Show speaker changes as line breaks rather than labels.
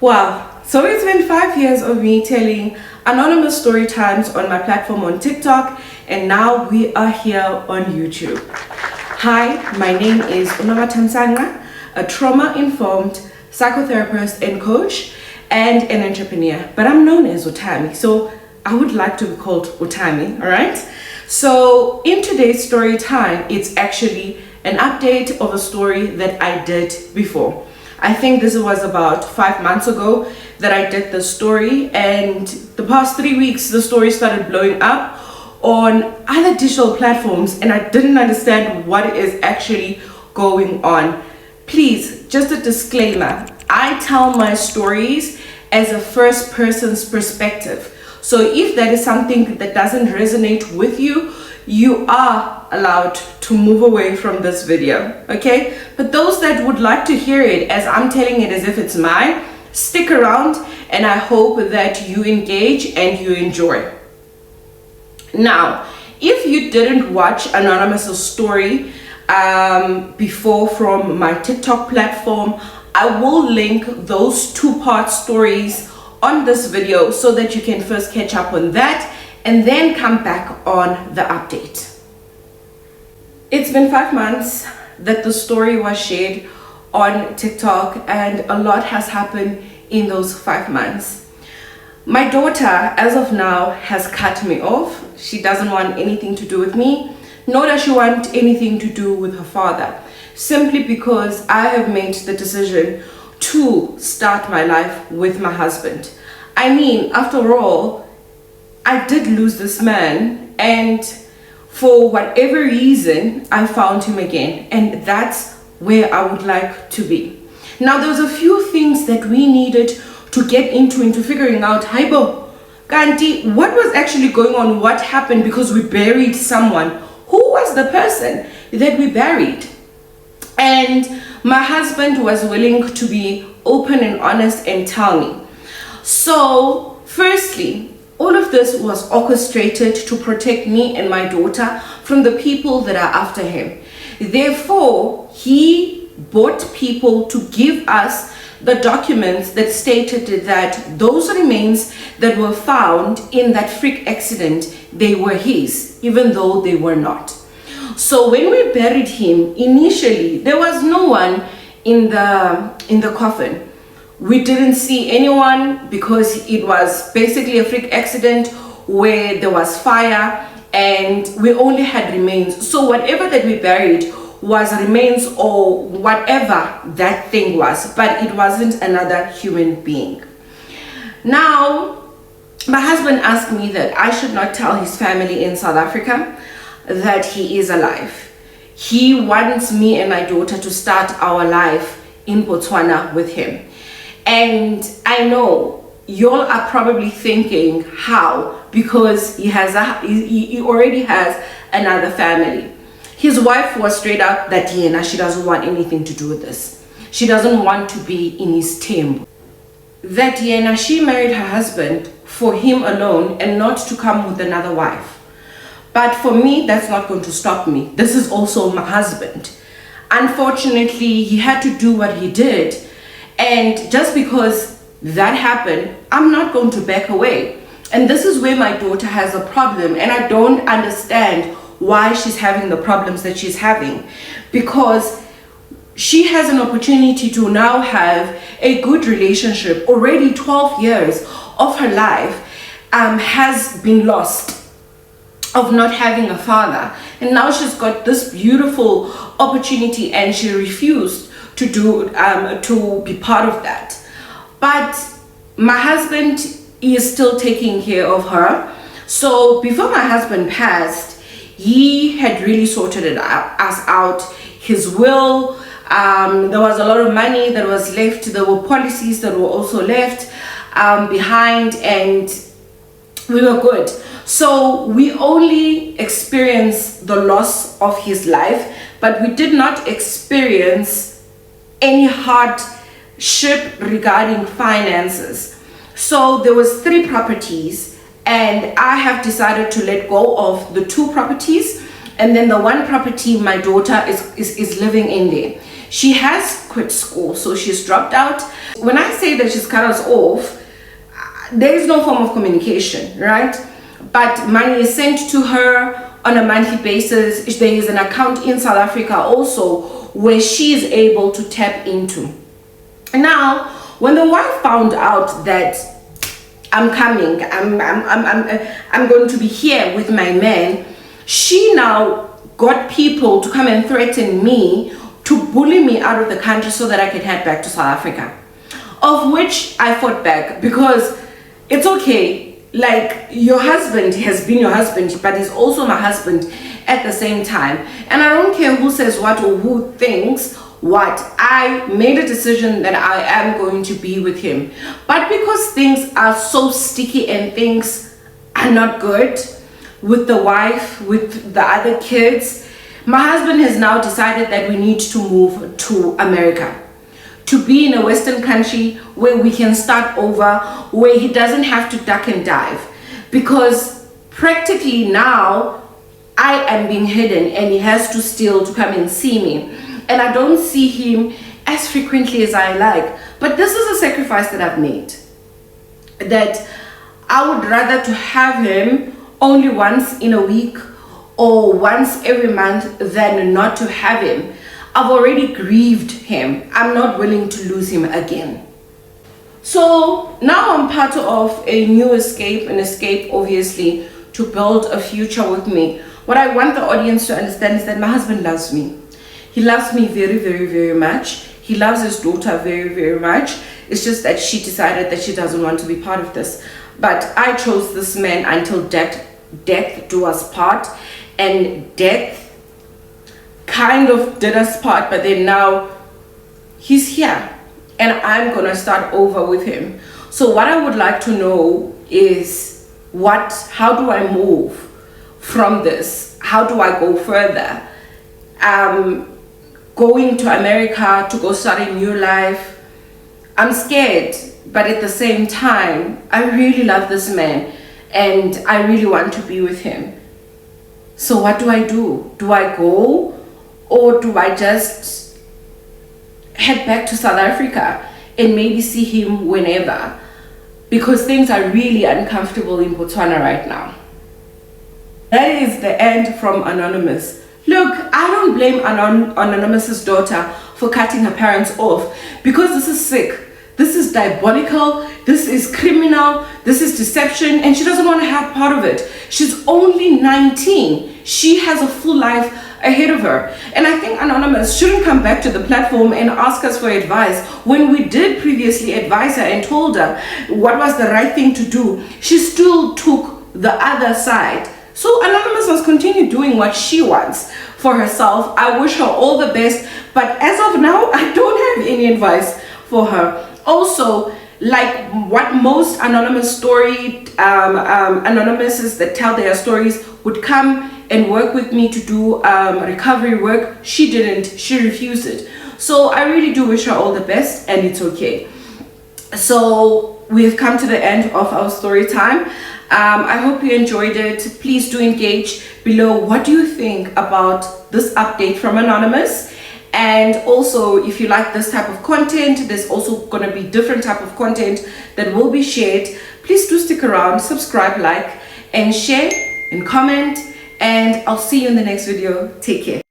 Wow, so it's been 5 years of me telling anonymous story times on my platform on TikTok, and now we are here on YouTube. Hi, my name is Unomatamsanga, a trauma-informed psychotherapist and coach and an entrepreneur, but I'm known as Utami, so I would like to be called Utami, all right? So in today's story time, it's actually an update of a story that I did before. I think this was about 5 months ago that I did the story, and the past 3 weeks the story started blowing up on other digital platforms and I didn't understand what is actually going on. Please, just a disclaimer, I tell my stories as a first person's perspective. So if that is something that doesn't resonate with you, you are allowed to move away from this video, okay? But those that would like to hear it as I'm telling it as if it's mine, stick around and I hope that you engage and you enjoy. Now, if you didn't watch Anonymous' story before from my TikTok platform, I will link those two-part stories on this video so that you can first catch up on that and then come back on the update. It's been 5 months that the story was shared on TikTok and a lot has happened in those 5 months. My daughter, as of now, has cut me off. She doesn't want anything to do with me, nor does she want anything to do with her father, simply because I have made the decision to start my life with my husband. I mean, after all, I did lose this man, and for whatever reason, I found him again, and that's where I would like to be. Now, there was a few things that we needed to get into figuring out, Haibo, Kanti, what was actually going on, what happened, because we buried someone. Who was the person that we buried? And my husband was willing to be open and honest and tell me. So, firstly, all of this was orchestrated to protect me and my daughter from the people that are after him. Therefore, he bought people to give us the documents that stated that those remains that were found in that freak accident, they were his, even though they were not. So when we buried him, initially, there was no one in the coffin. We didn't see anyone because it was basically a freak accident where there was fire and we only had remains. So whatever that we buried was remains or whatever that thing was, but it wasn't another human being. Now, my husband asked me that I should not tell his family in South Africa that he is alive. He wants me and my daughter to start our life in Botswana with him. And I know y'all are probably thinking how, because he already has another family. His wife was straight up that she doesn't want anything to do with this. She doesn't want to be in his team. That she married her husband for him alone and not to come with another wife. But for me, that's not going to stop me. This is also my husband. Unfortunately, he had to do what he did. And just because that happened, I'm not going to back away. And this is where my daughter has a problem. And I don't understand why she's having the problems that she's having. Because she has an opportunity to now have a good relationship. Already 12 years of her life has been lost of not having a father. And now she's got this beautiful opportunity and she refused to be part of that. But my husband is still taking care of her. So before my husband passed, he had really sorted us out. His will, there was a lot of money that was left. There were policies that were also left behind, and we were good. So we only experienced the loss of his life, but we did not experience any hardship regarding finances. So there was 3 properties and I have decided to let go of the 2 properties, and then the 1 property my daughter is living in there. She has quit school, so she's dropped out. When I say that she's cut us off, there is no form of communication, right? But money is sent to her on a monthly basis. There is an account in South Africa also where she is able to tap into. Now, when the wife found out that I'm coming, I'm going to be here with my man, she now got people to come and threaten me, to bully me out of the country so that I can head back to South Africa. Of which I fought back, because it's okay, like, your husband has been your husband, but he's also my husband at the same time. And I don't care who says what or who thinks what. I made a decision that I am going to be with him. But because things are so sticky and things are not good with the wife, with the other kids, my husband has now decided that we need to move to America, to be in a Western country where we can start over, where he doesn't have to duck and dive. Because practically now I am being hidden and he has to still to come and see me. And I don't see him as frequently as I like. But this is a sacrifice that I've made, that I would rather to have him only once in a week or once every month than not to have him. I've already grieved him. I'm not willing to lose him again. So now I'm part of a new escape, an escape obviously to build a future with me. What I want the audience to understand is that my husband loves me. He loves me very, very, very much. He loves his daughter very, very much. It's just that she decided that she doesn't want to be part of this. But I chose this man until death do us part. And death kind of did us part, but then now he's here and I'm gonna start over with him. So what I would like to know is how do I move from this? How do I go further? Going to America to go start a new life. I'm scared, but at the same time, I really love this man and I really want to be with him. So what do I do? Do I go, or do I just head back to South Africa and maybe see him whenever? Because things are really uncomfortable in Botswana right now. That is the end from Anonymous. Look, I don't blame Anonymous's daughter for cutting her parents off, because this is sick. This is diabolical. This is criminal. This is deception, and she doesn't want to have part of it. She's only 19. She has a full life ahead of her. And I think Anonymous shouldn't come back to the platform and ask us for advice when we did previously advise her and told her what was the right thing to do. She still took the other side. So Anonymous must continue doing what she wants for herself. I wish her all the best, but as of now, I don't have any advice for her. Also, like what most anonymous anonymouses that tell their stories would come and work with me to do recovery work, she didn't. She refused it. So I really do wish her all the best, and it's okay. So we've come to the end of our story time. I hope you enjoyed it. Please do engage below. What do you think about this update from Anonymous? And also, if you like this type of content, there's also going to be different type of content that will be shared. Please do stick around, subscribe, like, and share, and comment. And I'll see you in the next video. Take care.